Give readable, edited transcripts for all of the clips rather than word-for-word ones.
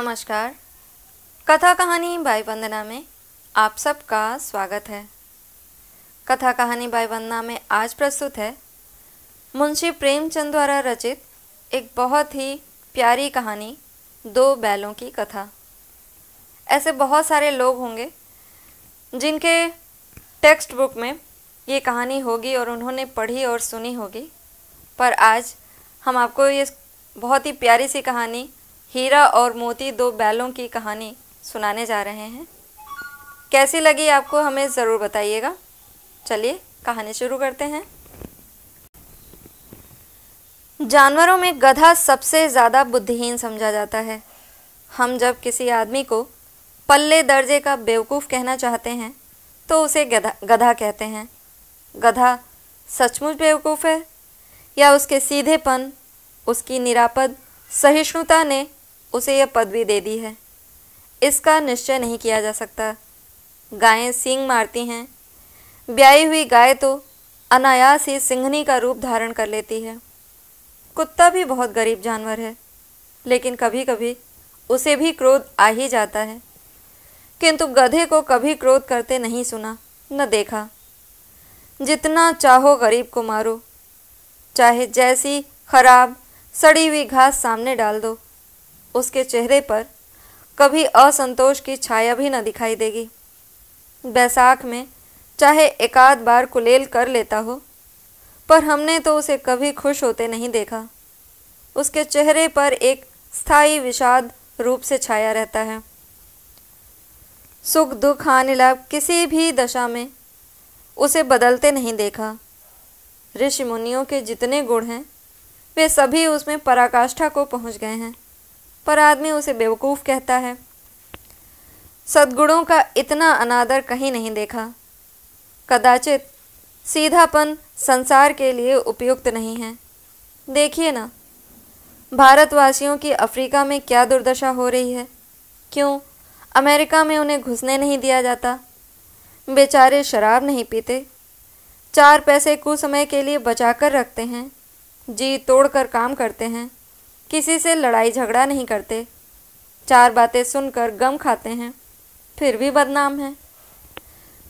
नमस्कार। कथा कहानी बाई वंदना में आप सबका स्वागत है। कथा कहानी बाई वंदना में आज प्रस्तुत है मुंशी प्रेमचंद द्वारा रचित एक बहुत ही प्यारी कहानी, दो बैलों की कथा। ऐसे बहुत सारे लोग होंगे जिनके टेक्स्ट बुक में ये कहानी होगी और उन्होंने पढ़ी और सुनी होगी, पर आज हम आपको ये बहुत ही प्यारी सी कहानी हीरा और मोती दो बैलों की कहानी सुनाने जा रहे हैं। कैसी लगी आपको हमें ज़रूर बताइएगा। चलिए कहानी शुरू करते हैं। जानवरों में गधा सबसे ज़्यादा बुद्धिहीन समझा जाता है। हम जब किसी आदमी को पल्ले दर्जे का बेवकूफ़ कहना चाहते हैं तो उसे गधा कहते हैं। गधा सचमुच बेवकूफ़ है या उसके सीधेपन, उसकी निरापद सहिष्णुता ने उसे यह पदवी दे दी है, इसका निश्चय नहीं किया जा सकता। गायें सींग मारती हैं। ब्याई हुई गाय तो अनायास ही सिंघनी का रूप धारण कर लेती है। कुत्ता भी बहुत गरीब जानवर है, लेकिन कभी कभी उसे भी क्रोध आ ही जाता है, किंतु गधे को कभी क्रोध करते नहीं सुना न देखा। जितना चाहो गरीब को मारो, चाहे जैसी खराब सड़ी हुई घास सामने डाल दो, उसके चेहरे पर कभी असंतोष की छाया भी न दिखाई देगी। बैसाख में चाहे एकाध बार कुलेल कर लेता हो, पर हमने तो उसे कभी खुश होते नहीं देखा। उसके चेहरे पर एक स्थायी विषाद रूप से छाया रहता है। सुख दुख हानि लाभ किसी भी दशा में उसे बदलते नहीं देखा। ऋषि मुनियों के जितने गुण हैं वे सभी उसमें पराकाष्ठा को पहुंच गए हैं, पर आदमी उसे बेवकूफ़ कहता है। सद्गुणों का इतना अनादर कहीं नहीं देखा। कदाचित सीधापन संसार के लिए उपयुक्त नहीं है। देखिए ना, भारतवासियों की अफ्रीका में क्या दुर्दशा हो रही है। क्यों अमेरिका में उन्हें घुसने नहीं दिया जाता? बेचारे शराब नहीं पीते, 4 पैसे कुछ समय के लिए बचा कर रखते हैं, जी तोड़कर काम करते हैं, किसी से लड़ाई झगड़ा नहीं करते, 4 बातें सुनकर गम खाते हैं, फिर भी बदनाम हैं।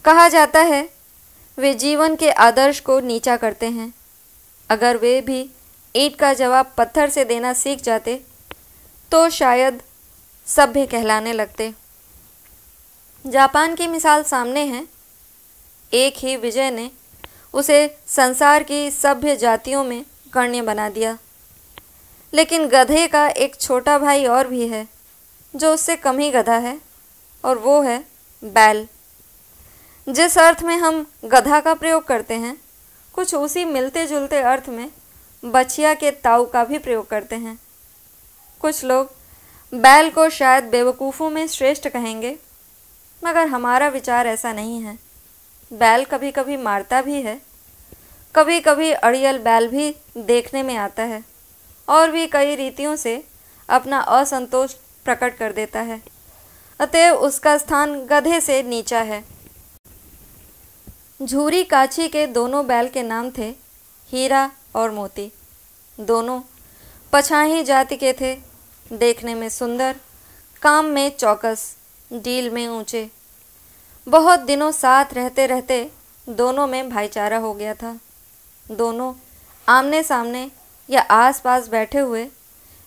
कहा जाता है वे जीवन के आदर्श को नीचा करते हैं। अगर वे भी ईंट का जवाब पत्थर से देना सीख जाते तो शायद सभ्य कहलाने लगते। जापान की मिसाल सामने है। एक ही विजय ने उसे संसार की सभ्य जातियों में गण्य बना दिया। लेकिन गधे का एक छोटा भाई और भी है जो उससे कम ही गधा है, और वो है बैल। जिस अर्थ में हम गधा का प्रयोग करते हैं, कुछ उसी मिलते जुलते अर्थ में बछिया के ताऊ का भी प्रयोग करते हैं। कुछ लोग बैल को शायद बेवकूफ़ों में श्रेष्ठ कहेंगे, मगर हमारा विचार ऐसा नहीं है। बैल कभी कभी मारता भी है, कभी कभी अड़ियल बैल भी देखने में आता है और भी कई रीतियों से अपना असंतोष प्रकट कर देता है। अतएव उसका स्थान गधे से नीचा है। झूरी काछी के दोनों बैल के नाम थे हीरा और मोती। दोनों पछाही जाति के थे, देखने में सुंदर, काम में चौकस, डील में ऊंचे। बहुत दिनों साथ रहते रहते दोनों में भाईचारा हो गया था। दोनों आमने सामने या आसपास बैठे हुए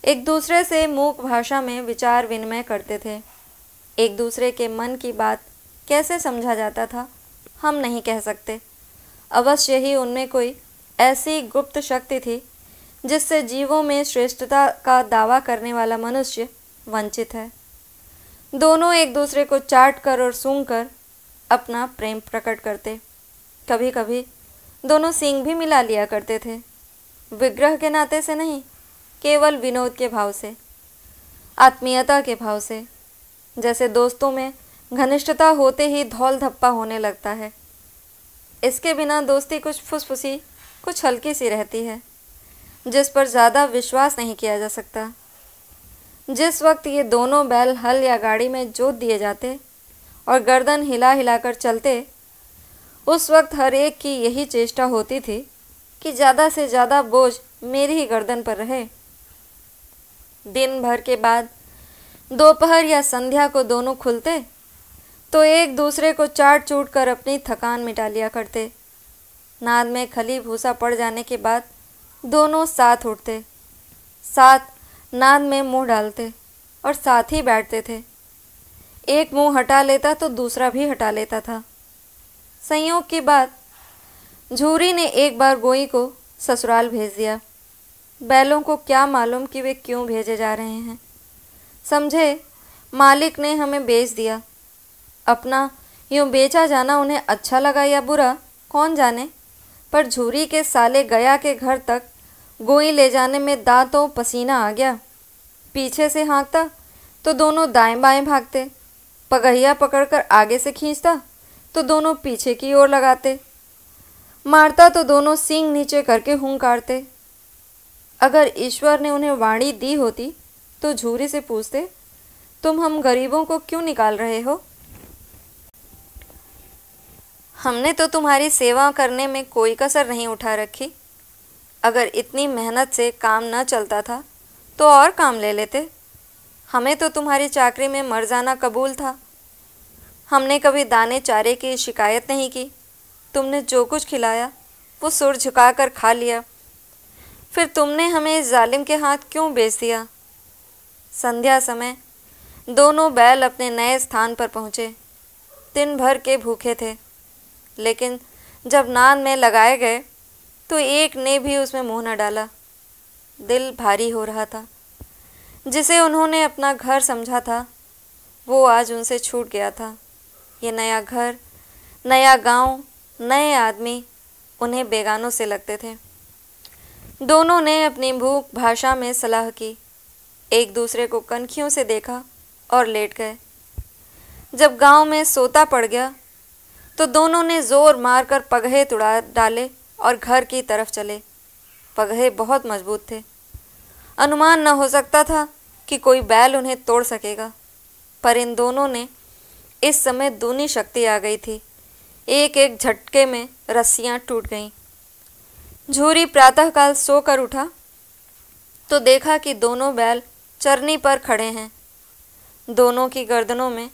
एक दूसरे से मूक भाषा में विचार विनिमय करते थे। एक दूसरे के मन की बात कैसे समझा जाता था हम नहीं कह सकते। अवश्य ही उनमें कोई ऐसी गुप्त शक्ति थी जिससे जीवों में श्रेष्ठता का दावा करने वाला मनुष्य वंचित है। दोनों एक दूसरे को चाट कर और सूंघ कर अपना प्रेम प्रकट करते। कभी कभी दोनों सींग भी मिला लिया करते थे, विग्रह के नाते से नहीं, केवल विनोद के भाव से, आत्मीयता के भाव से। जैसे दोस्तों में घनिष्ठता होते ही धौल धप्पा होने लगता है। इसके बिना दोस्ती कुछ फुसफुसी, कुछ हल्की सी रहती है, जिस पर ज़्यादा विश्वास नहीं किया जा सकता। जिस वक्त ये दोनों बैल हल या गाड़ी में जोत दिए जाते और गर्दन हिला हिलाकर चलते, उस वक्त हर एक की यही चेष्टा होती थी कि ज़्यादा से ज़्यादा बोझ मेरी ही गर्दन पर रहे। दिन भर के बाद दोपहर या संध्या को दोनों खुलते तो एक दूसरे को चाट चूट कर अपनी थकान मिटा लिया करते। नाद में खली भूसा पड़ जाने के बाद दोनों साथ उठते, साथ नाद में मुंह डालते और साथ ही बैठते थे। एक मुंह हटा लेता तो दूसरा भी हटा लेता था। संयोग की बात, झूरी ने एक बार गोई को ससुराल भेज दिया। बैलों को क्या मालूम कि वे क्यों भेजे जा रहे हैं। समझे मालिक ने हमें बेच दिया। अपना यूँ बेचा जाना उन्हें अच्छा लगा या बुरा कौन जाने, पर झूरी के साले गया के घर तक गोई ले जाने में दांतों पसीना आ गया। पीछे से हाँकता तो दोनों दाएं बाएं भागते, पगहिया पकड़कर आगे से खींचता तो दोनों पीछे की ओर लगाते, मारता तो दोनों सींग नीचे करके हुंकारते। अगर ईश्वर ने उन्हें वाणी दी होती तो झूरी से पूछते, तुम हम गरीबों को क्यों निकाल रहे हो? हमने तो तुम्हारी सेवा करने में कोई कसर नहीं उठा रखी। अगर इतनी मेहनत से काम न चलता था तो और काम ले लेते। हमें तो तुम्हारी चाकरी में मर जाना कबूल था। हमने कभी दाने चारे की शिकायत नहीं की। तुमने जो कुछ खिलाया वो सुर झुकाकर खा लिया। फिर तुमने हमें इस जालिम के हाथ क्यों बेच दिया? संध्या समय दोनों बैल अपने नए स्थान पर पहुँचे। दिन भर के भूखे थे, लेकिन जब नाद में लगाए गए तो एक ने भी उसमें मुंह न डाला। दिल भारी हो रहा था। जिसे उन्होंने अपना घर समझा था वो आज उनसे छूट गया था। ये नया घर, नया गांव, नए आदमी उन्हें बेगानों से लगते थे। दोनों ने अपनी भूख भाषा में सलाह की, एक दूसरे को कनखियों से देखा और लेट गए। जब गांव में सोता पड़ गया तो दोनों ने जोर मारकर पगहे तुड़ा डाले और घर की तरफ चले। पगहे बहुत मजबूत थे। अनुमान न हो सकता था कि कोई बैल उन्हें तोड़ सकेगा, पर इन दोनों ने इस समय दूनी शक्ति आ गई थी। एक एक झटके में रस्सियां टूट गईं। झूरी प्रातःकाल सोकर उठा तो देखा कि दोनों बैल चरनी पर खड़े हैं। दोनों की गर्दनों में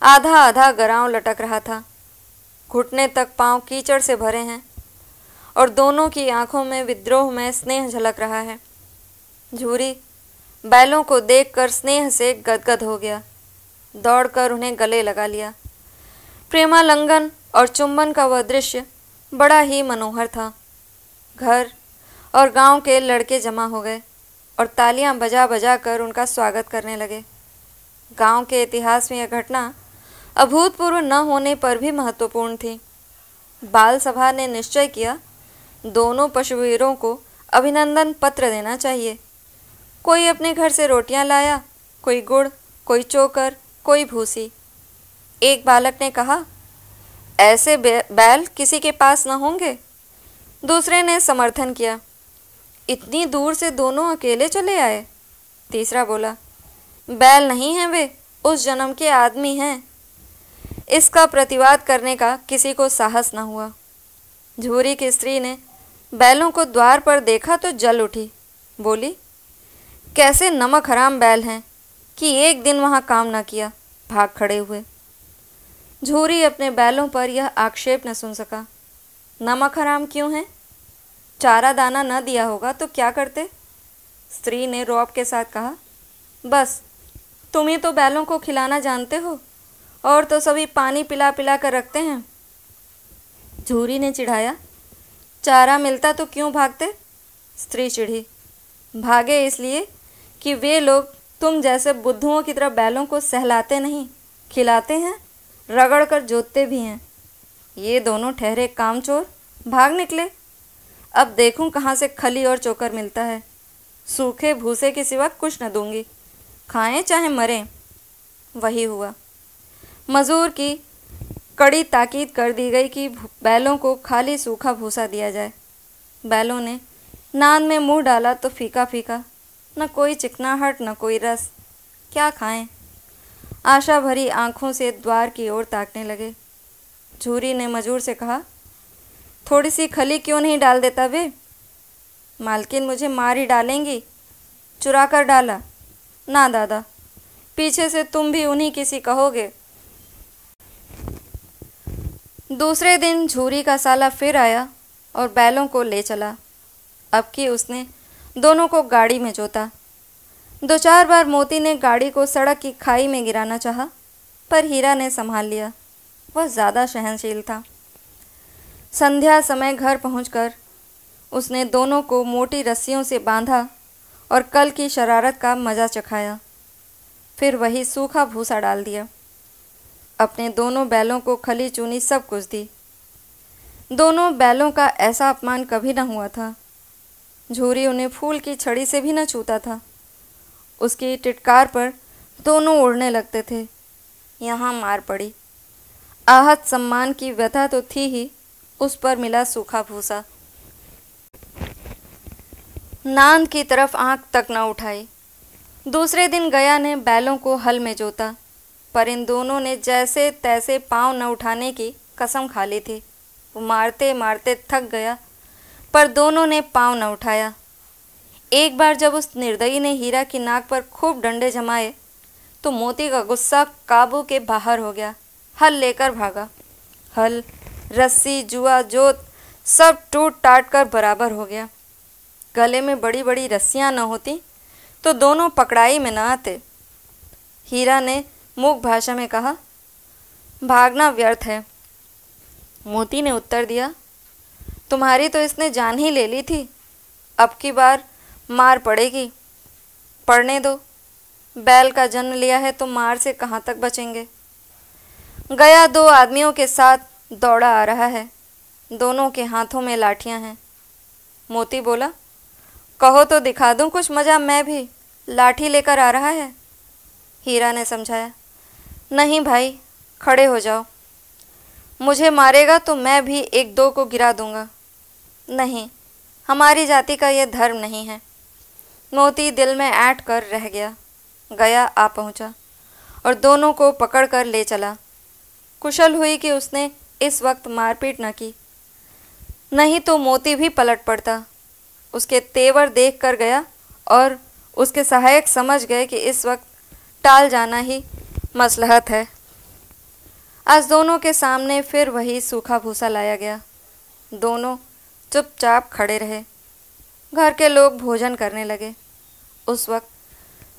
आधा आधा गराव लटक रहा था। घुटने तक पांव कीचड़ से भरे हैं और दोनों की आंखों में विद्रोह में स्नेह झलक रहा है। झूरी बैलों को देखकर स्नेह से गदगद हो गया। दौड़कर उन्हें गले लगा लिया। प्रेमालिंगन और चुंबन का वह दृश्य बड़ा ही मनोहर था। घर और गांव के लड़के जमा हो गए और तालियां बजा बजा कर उनका स्वागत करने लगे। गांव के इतिहास में यह घटना अभूतपूर्व न होने पर भी महत्वपूर्ण थी। बाल सभा ने निश्चय किया, दोनों पशुवीरों को अभिनंदन पत्र देना चाहिए। कोई अपने घर से रोटियां लाया, कोई गुड़, कोई चोकर, कोई भूसी। एक बालक ने कहा, ऐसे बैल किसी के पास न होंगे। दूसरे ने समर्थन किया, इतनी दूर से दोनों अकेले चले आए। तीसरा बोला, बैल नहीं हैं वे, उस जन्म के आदमी हैं। इसका प्रतिवाद करने का किसी को साहस न हुआ। झूरी की स्त्री ने बैलों को द्वार पर देखा तो जल उठी। बोली, कैसे नमक हराम बैल हैं कि एक दिन वहाँ काम न किया, भाग खड़े हुए। झूरी अपने बैलों पर यह आक्षेप न सुन सका। नमक हराम क्यों है? चारा दाना न दिया होगा तो क्या करते? स्त्री ने रौब के साथ कहा, बस तुम ही तो बैलों को खिलाना जानते हो, और तो सभी पानी पिला पिला कर रखते हैं। झूरी ने चिढ़ाया, चारा मिलता तो क्यों भागते? स्त्री चिढ़ी, भागे इसलिए कि वे लोग तुम जैसे बुद्धुओं की तरह बैलों को सहलाते नहीं, खिलाते हैं, रगड़ कर जोतते भी हैं। ये दोनों ठहरे कामचोर भाग निकले। अब देखूं कहाँ से खली और चोकर मिलता है। सूखे भूसे के सिवा कुछ न दूंगी, खाएं चाहे मरें। वही हुआ। मजूर की कड़ी ताकीद कर दी गई कि बैलों को खाली सूखा भूसा दिया जाए। बैलों ने नाद में मुंह डाला तो फीका फीका, न कोई चिकनाहट न कोई रस। क्या खाएं? आशा भरी आंखों से द्वार की ओर ताकने लगे। झूरी ने मजूर से कहा, थोड़ी सी खली क्यों नहीं डाल देता वे? मालकिन मुझे मार ही डालेंगी। चुरा कर डाला? ना दादा, पीछे से तुम भी उन्हीं किसी कहोगे। दूसरे दिन झूरी का साला फिर आया और बैलों को ले चला। अब कि उसने दोनों को गाड़ी में जोता। 2-4 बार मोती ने गाड़ी को सड़क की खाई में गिराना चाहा, पर हीरा ने संभाल लिया। वह ज़्यादा सहनशील था। संध्या समय घर पहुंचकर उसने दोनों को मोटी रस्सियों से बांधा और कल की शरारत का मज़ा चखाया। फिर वही सूखा भूसा डाल दिया। अपने दोनों बैलों को खली चूनी सब कुछ दी। दोनों बैलों का ऐसा अपमान कभी न हुआ था। झूरी उन्हें फूल की छड़ी से भी न छूता था। उसकी टिटकार पर दोनों उड़ने लगते थे। यहाँ मार पड़ी। आहत सम्मान की व्यथा तो थी ही, उस पर मिला सूखा भूसा। नांद की तरफ आंख तक न उठाई। दूसरे दिन गया ने बैलों को हल में जोता, पर इन दोनों ने जैसे तैसे पाँव न उठाने की कसम खा ली थी। वो मारते मारते थक गया, पर दोनों ने पाँव न उठाया। एक बार जब उस निर्दयी ने हीरा की नाक पर खूब डंडे जमाए तो मोती का गुस्सा काबू के बाहर हो गया। हल लेकर भागा। हल, रस्सी, जुआ, जोत सब टूट टाट कर बराबर हो गया। गले में बड़ी बड़ी रस्सियां न होती तो दोनों पकड़ाई में न आते। हीरा ने मूक भाषा में कहा, भागना व्यर्थ है। मोती ने उत्तर दिया, तुम्हारी तो इसने जान ही ले ली थी, अब की बार मार पड़ेगी। पड़ने दो, बैल का जन्म लिया है तो मार से कहाँ तक बचेंगे। गया 2 आदमियों के साथ दौड़ा आ रहा है। दोनों के हाथों में लाठियां हैं। मोती बोला, कहो तो दिखा दूं कुछ मज़ा, मैं भी लाठी लेकर आ रहा है। हीरा ने समझाया, नहीं भाई, खड़े हो जाओ। मुझे मारेगा तो मैं भी 1-2 को गिरा दूंगा। नहीं, हमारी जाति का यह धर्म नहीं है। मोती दिल में ऐंठ कर रह गया। गया आ पहुंचा और दोनों को पकड़कर ले चला। कुशल हुई कि उसने इस वक्त मारपीट न की, नहीं तो मोती भी पलट पड़ता। उसके तेवर देख कर गया और उसके सहायक समझ गए कि इस वक्त टाल जाना ही मसलहत है। आज दोनों के सामने फिर वही सूखा भूसा लाया गया। दोनों चुपचाप खड़े रहे। घर के लोग भोजन करने लगे। उस वक्त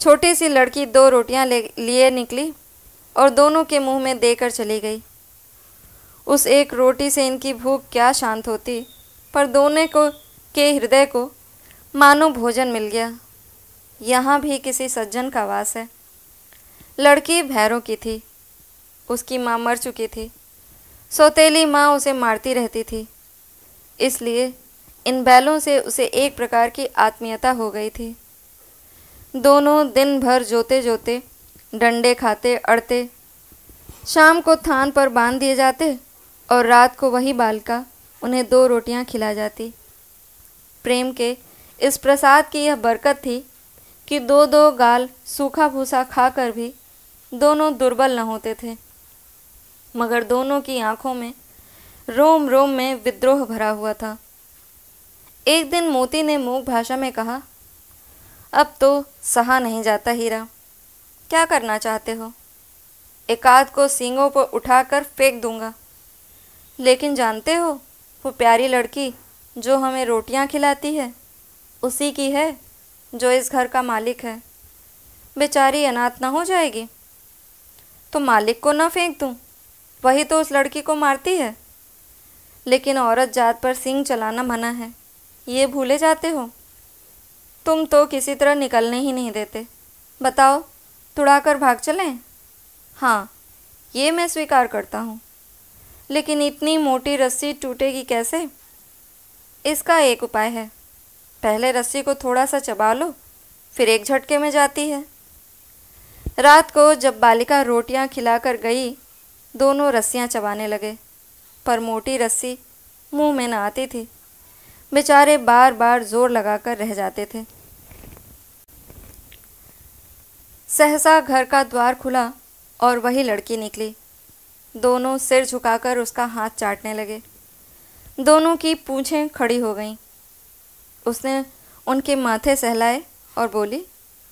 छोटी सी लड़की 2 रोटियां लिए निकली और दोनों के मुंह में देकर चली गई। उस एक रोटी से इनकी भूख क्या शांत होती, पर दोनों को के हृदय को मानो भोजन मिल गया। यहाँ भी किसी सज्जन का वास है। लड़की भैरों की थी। उसकी माँ मर चुकी थी। सौतेली माँ उसे मारती रहती थी, इसलिए इन बैलों से उसे एक प्रकार की आत्मीयता हो गई थी। दोनों दिन भर जोते जोते, डंडे खाते, अड़ते। शाम को थान पर बांध दिए जाते और रात को वही बालिका उन्हें 2 रोटियां खिला जाती। प्रेम के इस प्रसाद की यह बरकत थी कि 2-2 गाल सूखा भूसा खाकर भी दोनों दुर्बल न होते थे, मगर दोनों की आंखों में रोम रोम में विद्रोह भरा हुआ था। एक दिन मोती ने मूक भाषा में कहा, अब तो सहा नहीं जाता हीरा, क्या करना चाहते हो? एकाध को सींगों पर उठाकर फेंक दूंगा। लेकिन जानते हो, वो प्यारी लड़की जो हमें रोटियां खिलाती है, उसी की है जो इस घर का मालिक है। बेचारी अनाथ न हो जाएगी। तो मालिक को न फेंक दूं, वही तो उस लड़की को मारती है। लेकिन औरत जात पर सींग चलाना मना है, ये भूले जाते हो। तुम तो किसी तरह निकलने ही नहीं देते। बताओ, तुड़ाकर भाग चलें? हाँ, ये मैं स्वीकार करता हूँ, लेकिन इतनी मोटी रस्सी टूटेगी कैसे? इसका एक उपाय है। पहले रस्सी को थोड़ा सा चबा लो, फिर एक झटके में जाती है। रात को जब बालिका रोटियां खिलाकर गई, दोनों रस्सियां चबाने लगे, पर मोटी रस्सी मुंह में न आती थी। बेचारे बार बार जोर लगाकर रह जाते थे। सहसा घर का द्वार खुला और वही लड़की निकली। दोनों सिर झुकाकर उसका हाथ चाटने लगे। दोनों की पूंछें खड़ी हो गईं। उसने उनके माथे सहलाए और बोली,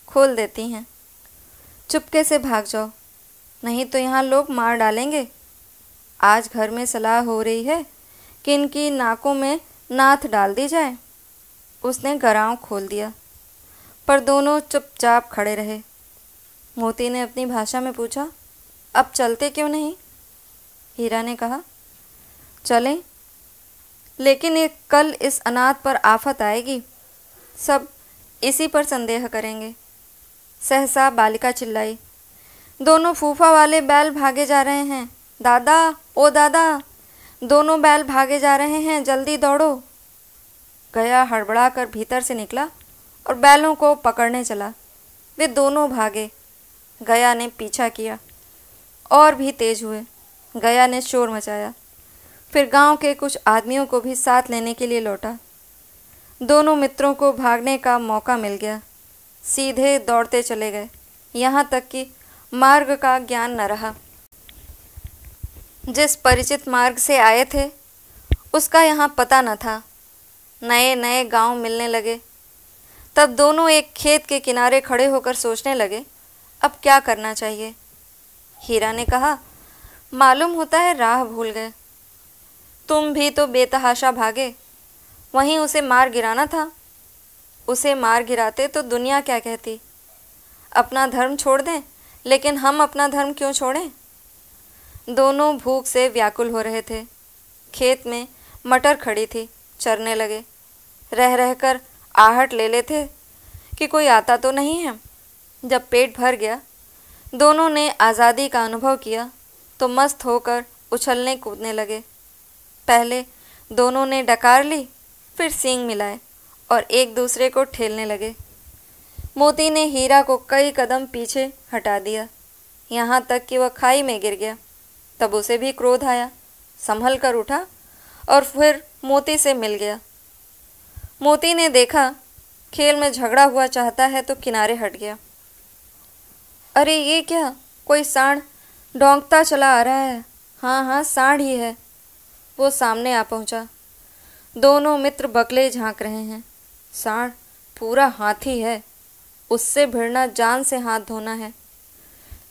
खोल देती हैं। चुपके से भाग जाओ, नहीं तो यहाँ लोग मार डालेंगे। आज घर में सलाह हो रही है कि इनकी नाकों में नाथ डाल दी जाए। उसने गराव खोल दिया, पर दोनों चुपचाप खड़े रहे। मोती ने अपनी भाषा में पूछा, अब चलते क्यों नहीं? हीरा ने कहा, चलें, लेकिन एक कल इस अनाथ पर आफत आएगी, सब इसी पर संदेह करेंगे। सहसा बालिका चिल्लाई, दोनों फूफा वाले बैल भागे जा रहे हैं। दादा, ओ दादा, दोनों बैल भागे जा रहे हैं, जल्दी दौड़ो। गया हड़बड़ा कर भीतर से निकला और बैलों को पकड़ने चला। वे दोनों भागे। गया ने पीछा किया और भी तेज हुए। गया ने शोर मचाया, फिर गांव के कुछ आदमियों को भी साथ लेने के लिए लौटा। दोनों मित्रों को भागने का मौका मिल गया। सीधे दौड़ते चले गए, यहाँ तक कि मार्ग का ज्ञान न रहा। जिस परिचित मार्ग से आए थे उसका यहाँ पता न था। नए नए गांव मिलने लगे। तब दोनों एक खेत के किनारे खड़े होकर सोचने लगे, अब क्या करना चाहिए। हीरा ने कहा, मालूम होता है राह भूल गए। तुम भी तो बेतहाशा भागे, वहीं उसे मार गिराना था। उसे मार गिराते तो दुनिया क्या कहती। अपना धर्म छोड़ दें, लेकिन हम अपना धर्म क्यों छोड़ें। दोनों भूख से व्याकुल हो रहे थे। खेत में मटर खड़ी थी, चरने लगे। रह रहकर आहट ले लेते कि कोई आता तो नहीं है। जब पेट भर गया, दोनों ने आज़ादी का अनुभव किया तो मस्त होकर उछलने कूदने लगे। पहले दोनों ने डकार ली, फिर सींग मिलाए और एक दूसरे को ठेलने लगे। मोती ने हीरा को कई कदम पीछे हटा दिया, यहाँ तक कि वह खाई में गिर गया। तब उसे भी क्रोध आया, संभल कर उठा और फिर मोती से मिल गया। मोती ने देखा खेल में झगड़ा हुआ चाहता है तो किनारे हट गया। अरे ये क्या, कोई सांड डौंकता चला आ रहा है। हाँ हाँ, सांड ही है। वो सामने आ पहुंचा। दोनों मित्र बगले झांक रहे हैं। सांड पूरा हाथी है, उससे भिड़ना जान से हाथ धोना है।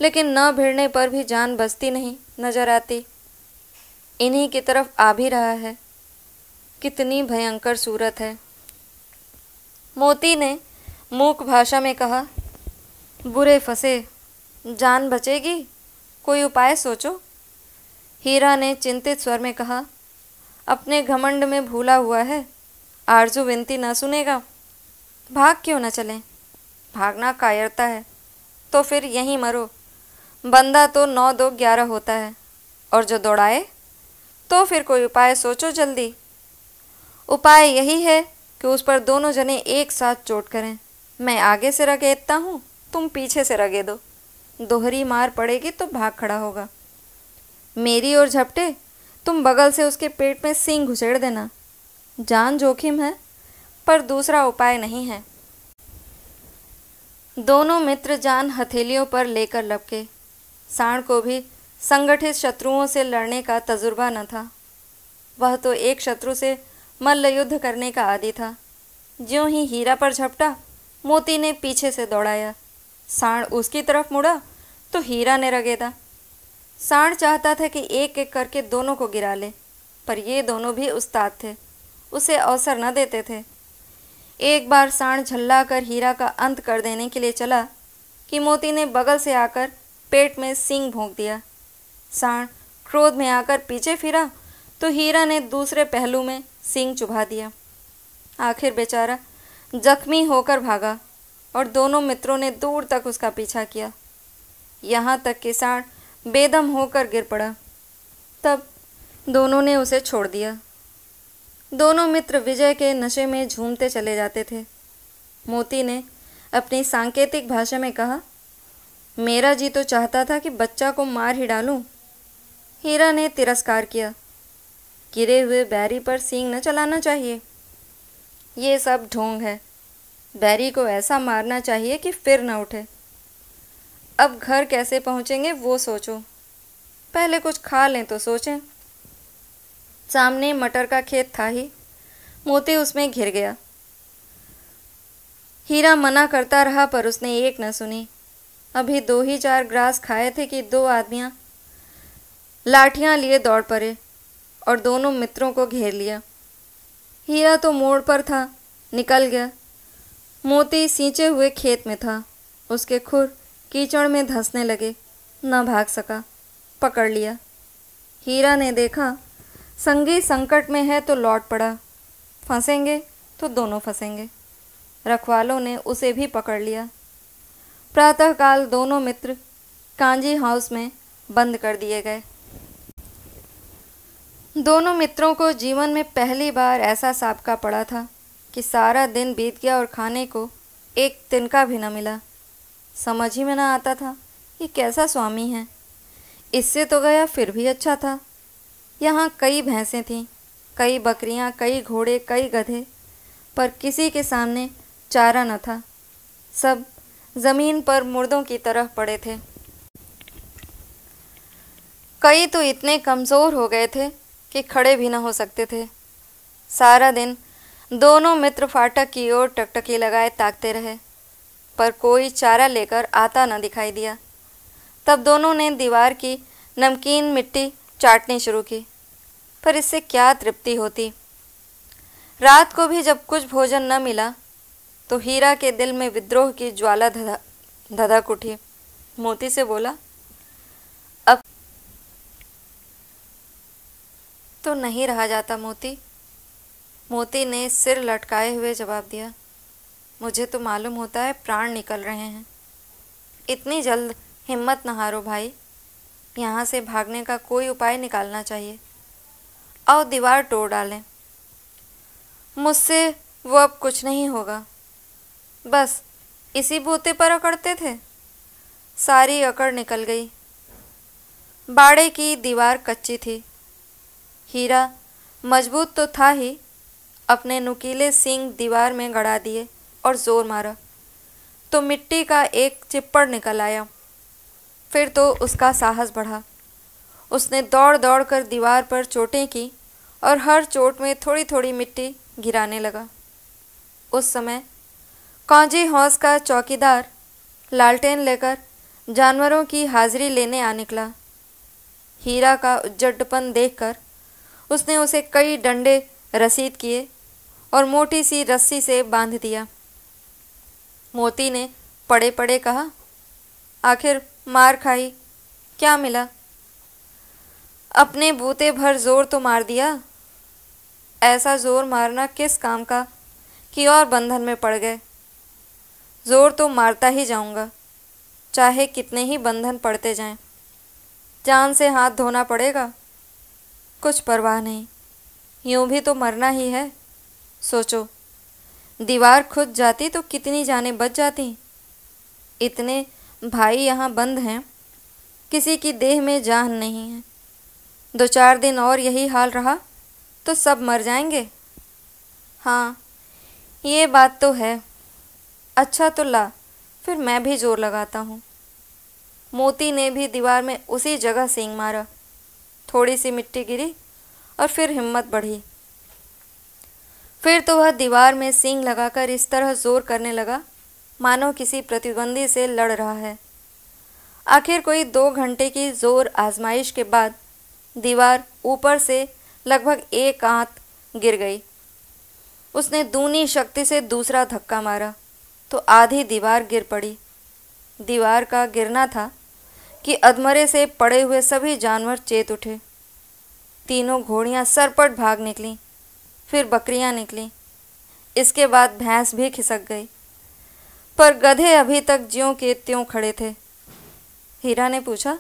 लेकिन न भिड़ने पर भी जान बचती नहीं नजर आती। इन्हीं की तरफ आ भी रहा है। कितनी भयंकर सूरत है। मोती ने मूक भाषा में कहा, बुरे फंसे, जान बचेगी, कोई उपाय सोचो। हीरा ने चिंतित स्वर में कहा, अपने घमंड में भूला हुआ है, आरजू विनती न सुनेगा। भाग क्यों न चलें? भागना कायरता है तो फिर यहीं मरो। बंदा तो 9 2 11 होता है, और जो दौड़ाए तो फिर कोई उपाय सोचो जल्दी। उपाय यही है कि उस पर दोनों जने एक साथ चोट करें। मैं आगे से रगेदता हूँ, तुम पीछे से रगेदो। दोहरी मार पड़ेगी तो भाग खड़ा होगा। मेरी ओर झपटे, तुम बगल से उसके पेट में सींग घुसेड़ देना। जान जोखिम है, पर दूसरा उपाय नहीं है। दोनों मित्र जान हथेलियों पर लेकर लपके। सांड को भी संगठित शत्रुओं से लड़ने का तजुर्बा न था। वह तो एक शत्रु से मल्ल युद्ध करने का आदी था। ज्यों ही हीरा पर झपटा, मोती ने पीछे से दौड़ाया। सांड उसकी तरफ मुड़ा तो हीरा ने रगेदा। सांड चाहता था कि एक एक करके दोनों को गिरा ले, पर ये दोनों भी उस्ताद थे, उसे अवसर न देते थे। एक बार सांड झल्ला कर हीरा का अंत कर देने के लिए चला कि मोती ने बगल से आकर पेट में सींग भोंक दिया। सांड क्रोध में आकर पीछे फिरा तो हीरा ने दूसरे पहलू में सींग चुभा दिया। आखिर बेचारा जख्मी होकर भागा और दोनों मित्रों ने दूर तक उसका पीछा किया, यहाँ तक कि सांड बेदम होकर गिर पड़ा। तब दोनों ने उसे छोड़ दिया। दोनों मित्र विजय के नशे में झूमते चले जाते थे। मोती ने अपनी सांकेतिक भाषा में कहा, मेरा जी तो चाहता था कि बच्चा को मार ही डालूं। हीरा ने तिरस्कार किया, गिरे हुए बैरी पर सींग न चलाना चाहिए। ये सब ढोंग है। बैरी को ऐसा मारना चाहिए कि फिर न उठे। अब घर कैसे पहुँचेंगे वो सोचो, पहले कुछ खा लें तो सोचें। सामने मटर का खेत था ही, मोती उसमें घिर गया। हीरा मना करता रहा पर उसने एक न सुनी। अभी 2 ही 4 ग्रास खाए थे कि 2 आदमियां लाठियां लिए दौड़ पड़े और दोनों मित्रों को घेर लिया। हीरा तो मोड़ पर था, निकल गया। मोती सींचे हुए खेत में था, उसके खुर कीचड़ में धंसने लगे, न भाग सका, पकड़ लिया। हीरा ने देखा संगी संकट में है तो लौट पड़ा, फंसेंगे तो दोनों फंसेंगे। रखवालों ने उसे भी पकड़ लिया। प्रातःकाल दोनों मित्र कांजी हाउस में बंद कर दिए गए। दोनों मित्रों को जीवन में पहली बार ऐसा साबका पड़ा था कि सारा दिन बीत गया और खाने को एक तिनका भी न मिला। समझ ही में न आता था ये कैसा स्वामी है। इससे तो गया फिर भी अच्छा था। यहाँ कई भैंसें थीं, कई बकरियाँ, कई घोड़े, कई गधे, पर किसी के सामने चारा न था। सब ज़मीन पर मुर्दों की तरह पड़े थे। कई तो इतने कमज़ोर हो गए थे कि खड़े भी न हो सकते थे। सारा दिन दोनों मित्र फाटक की ओर टकटकी लगाए ताकते रहे, पर कोई चारा लेकर आता न दिखाई दिया। तब दोनों ने दीवार की नमकीन मिट्टी चाटनी शुरू की, पर इससे क्या तृप्ति होती। रात को भी जब कुछ भोजन न मिला तो हीरा के दिल में विद्रोह की ज्वाला धधक उठी। मोती से बोला, अब तो नहीं रहा जाता मोती। मोती ने सिर लटकाए हुए जवाब दिया, मुझे तो मालूम होता है प्राण निकल रहे हैं। इतनी जल्द हिम्मत न हारो भाई, यहाँ से भागने का कोई उपाय निकालना चाहिए। आओ दीवार तोड़ डालें। मुझसे वो अब कुछ नहीं होगा। बस इसी बूते पर अकड़ते थे, सारी अकड़ निकल गई। बाड़े की दीवार कच्ची थी। हीरा मजबूत तो था ही, अपने नुकीले सींग दीवार में गड़ा दिए और जोर मारा तो मिट्टी का एक चिप्पड़ निकल आया। फिर तो उसका साहस बढ़ा। उसने दौड़ दौड़ कर दीवार पर चोटें की और हर चोट में थोड़ी थोड़ी मिट्टी गिराने लगा। उस समय कांजी हाउस का चौकीदार लालटेन लेकर जानवरों की हाजिरी लेने आ निकला। हीरा का उज्जडपन देखकर उसने उसे कई डंडे रसीद किए और मोटी सी रस्सी से बांध दिया। मोती ने पड़े पड़े कहा, आखिर मार खाई, क्या मिला? अपने बूते भर जोर तो मार दिया। ऐसा जोर मारना किस काम का कि और बंधन में पड़ गए। जोर तो मारता ही जाऊंगा, चाहे कितने ही बंधन पड़ते जाएं। जान से हाथ धोना पड़ेगा, कुछ परवाह नहीं, यूं भी तो मरना ही है। सोचो, दीवार खुद जाती तो कितनी जानें बच जाती। इतने भाई यहाँ बंद हैं, किसी की देह में जान नहीं है। 2-4 दिन और यही हाल रहा तो सब मर जाएंगे। हाँ, ये बात तो है। अच्छा तो ला, फिर मैं भी जोर लगाता हूँ। मोती ने भी दीवार में उसी जगह सींग मारा। थोड़ी सी मिट्टी गिरी और फिर हिम्मत बढ़ी। फिर तो वह दीवार में सींग लगाकर इस तरह जोर करने लगा मानो किसी प्रतिद्वंदी से लड़ रहा है। आखिर कोई 2 घंटे की जोर आजमाइश के बाद दीवार ऊपर से लगभग 1 आंत गिर गई। उसने दूनी शक्ति से दूसरा धक्का मारा तो आधी दीवार गिर पड़ी। दीवार का गिरना था कि अधमरे से पड़े हुए सभी जानवर चेत उठे। तीनों घोड़ियां सरपट भाग निकलीं, फिर बकरियां निकलीं, इसके बाद भैंस भी खिसक गई, पर गधे अभी तक ज्यों के त्यों खड़े थे। हीरा ने पूछा,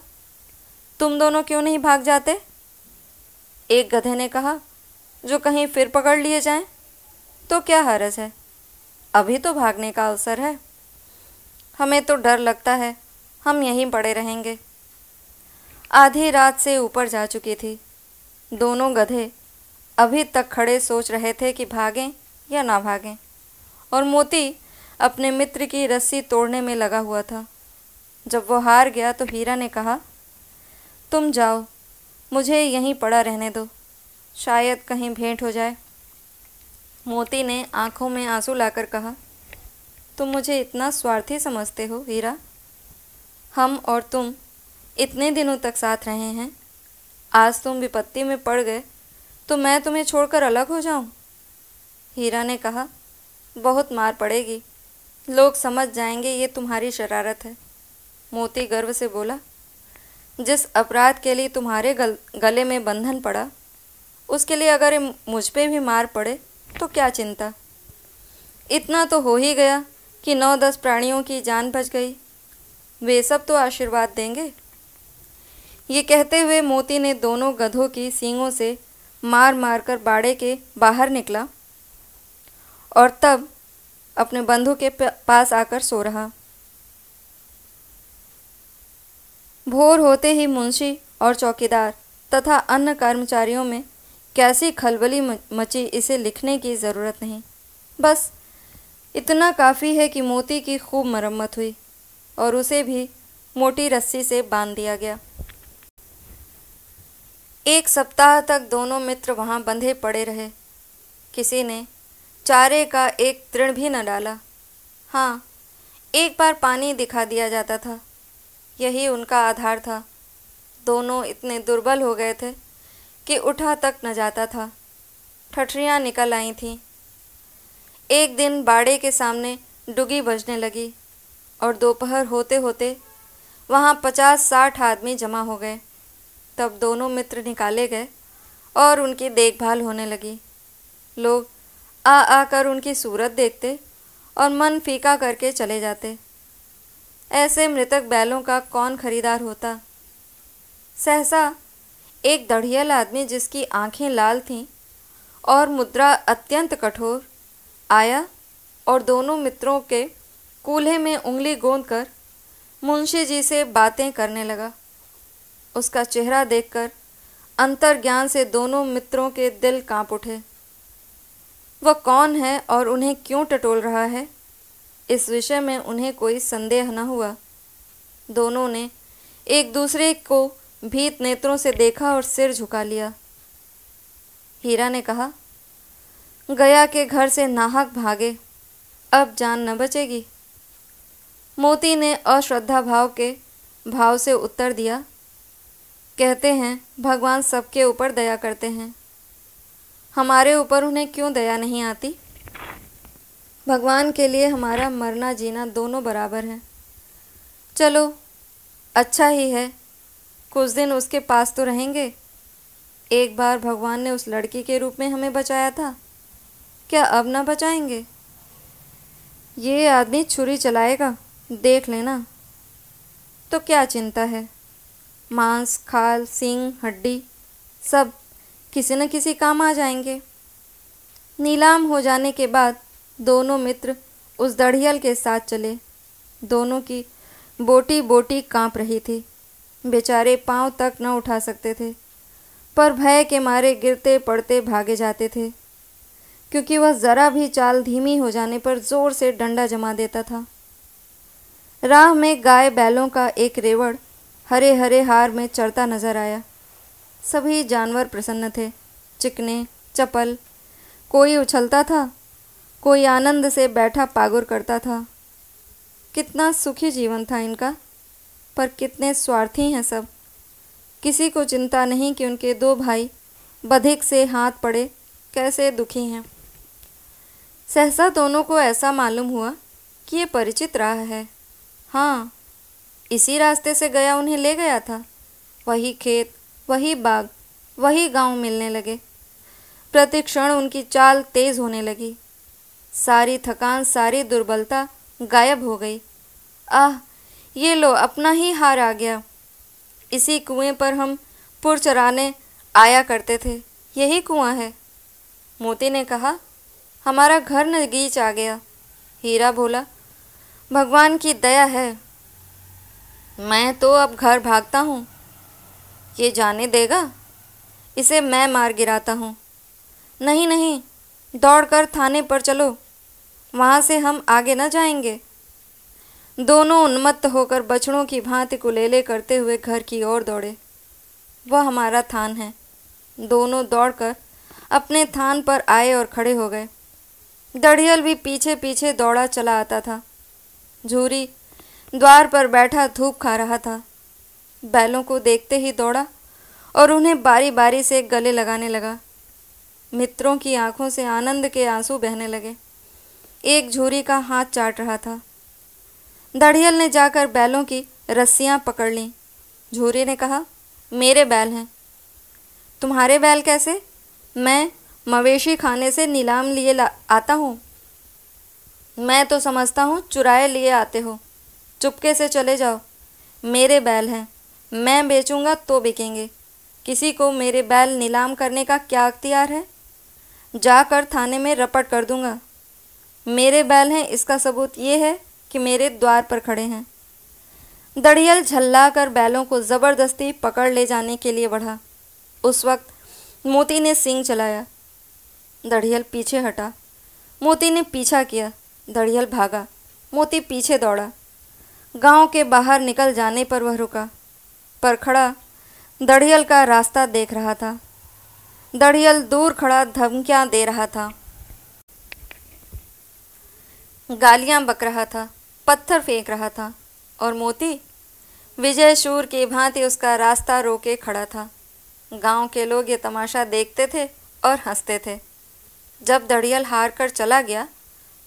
तुम दोनों क्यों नहीं भाग जाते? एक गधे ने कहा, जो कहीं फिर पकड़ लिए जाएं तो क्या हर्ज है, अभी तो भागने का अवसर है। हमें तो डर लगता है, हम यहीं पड़े रहेंगे। आधी रात से ऊपर जा चुकी थी। दोनों गधे अभी तक खड़े सोच रहे थे कि भागें या ना भागें, और मोती अपने मित्र की रस्सी तोड़ने में लगा हुआ था। जब वो हार गया तो हीरा ने कहा, तुम जाओ, मुझे यहीं पड़ा रहने दो, शायद कहीं भेंट हो जाए। मोती ने आंखों में आंसू लाकर कहा, तुम मुझे इतना स्वार्थी समझते हो हीरा? हम और तुम इतने दिनों तक साथ रहे हैं, आज तुम विपत्ति में पड़ गए तो मैं तुम्हें छोड़कर अलग हो जाऊं? हीरा ने कहा, बहुत मार पड़ेगी, लोग समझ जाएंगे ये तुम्हारी शरारत है। मोती गर्व से बोला, जिस अपराध के लिए तुम्हारे गले में बंधन पड़ा, उसके लिए अगर मुझ पे भी मार पड़े तो क्या चिंता। इतना तो हो ही गया कि 9-10 प्राणियों की जान बच गई, वे सब तो आशीर्वाद देंगे। ये कहते हुए मोती ने दोनों गधों की सींगों से मार मार कर बाड़े के बाहर निकला और तब अपने बंधु के पास आकर सो रहा। भोर होते ही मुंशी और चौकीदार तथा अन्य कर्मचारियों में कैसी खलबली मची, इसे लिखने की ज़रूरत नहीं। बस इतना काफ़ी है कि मोती की खूब मरम्मत हुई और उसे भी मोटी रस्सी से बांध दिया गया। 1 सप्ताह तक दोनों मित्र वहाँ बंधे पड़े रहे। किसी ने चारे का एक तृण भी न डाला। हाँ, एक बार पानी दिखा दिया जाता था, यही उनका आधार था। दोनों इतने दुर्बल हो गए थे कि उठा तक न जाता था, ठठरियाँ निकल आई थीं। एक दिन बाड़े के सामने डुगी बजने लगी और दोपहर होते होते वहाँ 50-60 आदमी जमा हो गए। तब दोनों मित्र निकाले गए और उनकी देखभाल होने लगी। लोग आ आकर उनकी सूरत देखते और मन फीका करके चले जाते। ऐसे मृतक बैलों का कौन खरीदार होता। सहसा एक दढ़ियल आदमी, जिसकी आंखें लाल थीं और मुद्रा अत्यंत कठोर, आया और दोनों मित्रों के कूल्हे में उंगली गोंदकर मुंशी जी से बातें करने लगा। उसका चेहरा देखकर अंतर्ज्ञान से दोनों मित्रों के दिल कांप उठे। वह कौन है और उन्हें क्यों टटोल रहा है, इस विषय में उन्हें कोई संदेह न हुआ। दोनों ने एक दूसरे को भीत नेत्रों से देखा और सिर झुका लिया। हीरा ने कहा, गया के घर से नाहक भागे, अब जान न बचेगी। मोती ने अश्रद्धा भाव से उत्तर दिया, कहते हैं भगवान सबके ऊपर दया करते हैं, हमारे ऊपर उन्हें क्यों दया नहीं आती। भगवान के लिए हमारा मरना जीना दोनों बराबर है। चलो अच्छा ही है, कुछ दिन उसके पास तो रहेंगे। एक बार भगवान ने उस लड़की के रूप में हमें बचाया था, क्या अब ना बचाएंगे। ये आदमी छुरी चलाएगा, देख लेना। तो क्या चिंता है, मांस, खाल, सींग, हड्डी सब किसी न किसी काम आ जाएंगे। नीलाम हो जाने के बाद दोनों मित्र उस दढ़ियल के साथ चले। दोनों की बोटी बोटी कांप रही थी, बेचारे पांव तक न उठा सकते थे, पर भय के मारे गिरते पड़ते भागे जाते थे, क्योंकि वह ज़रा भी चाल धीमी हो जाने पर ज़ोर से डंडा जमा देता था। राह में गाय बैलों का एक रेवड़ हरे हरे हार में चरता नजर आया। सभी जानवर प्रसन्न थे, चिकने चपल, कोई उछलता था, कोई आनंद से बैठा पागुर करता था। कितना सुखी जीवन था इनका, पर कितने स्वार्थी हैं सब। किसी को चिंता नहीं कि उनके 2 भाई बधिक से हाथ पड़े कैसे दुखी हैं। सहसा दोनों को ऐसा मालूम हुआ कि ये परिचित राह है। हाँ, इसी रास्ते से गया उन्हें ले गया था। वही खेत, वही बाग, वही गांव मिलने लगे। प्रतिक्षण उनकी चाल तेज होने लगी। सारी थकान, सारी दुर्बलता गायब हो गई। आह, ये लो अपना ही हार आ गया। इसी कुएं पर हम पुर चराने आया करते थे, यही कुआं है। मोती ने कहा, हमारा घर नगीच आ गया। हीरा बोला, भगवान की दया है, मैं तो अब घर भागता हूँ। ये जाने देगा, इसे मैं मार गिराता हूँ। नहीं नहीं, दौड़कर थाने पर चलो, वहाँ से हम आगे न जाएंगे। दोनों उन्मत्त होकर बछड़ों की भांति कुलेले करते हुए घर की ओर दौड़े। वह हमारा थान है। दोनों दौड़कर अपने थान पर आए और खड़े हो गए। दढ़ियल भी पीछे पीछे दौड़ा चला आता था। झूरी द्वार पर बैठा धूप खा रहा था। बैलों को देखते ही दौड़ा और उन्हें बारी बारी से गले लगाने लगा। मित्रों की आंखों से आनंद के आंसू बहने लगे। एक झूरी का हाथ चाट रहा था। दढ़ियल ने जाकर बैलों की रस्सियां पकड़ लीं। झूरी ने कहा, मेरे बैल हैं। तुम्हारे बैल कैसे? मैं मवेशी खाने से नीलाम लिए आता हूँ। मैं तो समझता हूँ चुराए लिए आते हो। चुपके से चले जाओ। मेरे बैल हैं, मैं बेचूंगा तो बिकेंगे। किसी को मेरे बैल नीलाम करने का क्या अख्तियार है? जाकर थाने में रपट कर दूंगा। मेरे बैल हैं, इसका सबूत ये है कि मेरे द्वार पर खड़े हैं। दढ़ियल झल्ला कर बैलों को ज़बरदस्ती पकड़ ले जाने के लिए बढ़ा। उस वक्त मोती ने सींग चलाया। दढ़ियल पीछे हटा। मोती ने पीछा किया। दढ़ियल भागा। मोती पीछे दौड़ा। गांव के बाहर निकल जाने पर वह रुका, पर खड़ा दढ़ियल का रास्ता देख रहा था। दढ़ियल दूर खड़ा धमकियां दे रहा था, गालियां बक रहा था, पत्थर फेंक रहा था, और मोती विजय शूर की भांति उसका रास्ता रोके खड़ा था। गांव के लोग ये तमाशा देखते थे और हंसते थे। जब दढ़ियल हार कर चला गया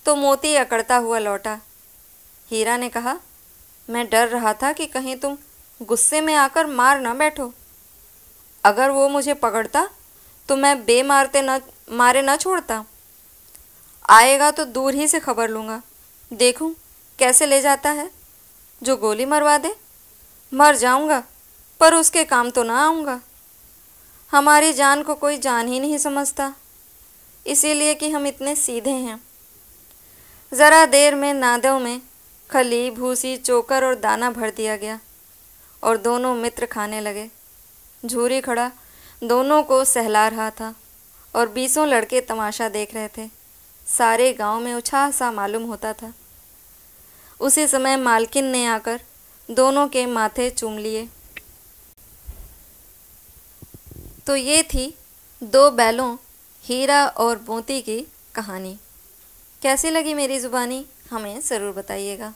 तो मोती अकड़ता हुआ लौटा। हीरा ने कहा, मैं डर रहा था कि कहीं तुम गुस्से में आकर मार ना बैठो। अगर वो मुझे पकड़ता तो मैं मारे न छोड़ता। आएगा तो दूर ही से खबर लूँगा, देखूं कैसे ले जाता है। जो गोली मरवा दे, मर जाऊंगा पर उसके काम तो ना आऊँगा। हमारी जान को कोई जान ही नहीं समझता, इसीलिए कि हम इतने सीधे हैं। ज़रा देर में नादों में खली, भूसी, चोकर और दाना भर दिया गया और दोनों मित्र खाने लगे। झूरी खड़ा दोनों को सहला रहा था और 20 लड़के तमाशा देख रहे थे। सारे गांव में उत्साह सा मालूम होता था। उसी समय मालकिन ने आकर दोनों के माथे चूम लिए। तो ये थी 2 बैलों हीरा और मोती की कहानी। कैसी लगी मेरी ज़ुबानी हमें ज़रूर बताइएगा।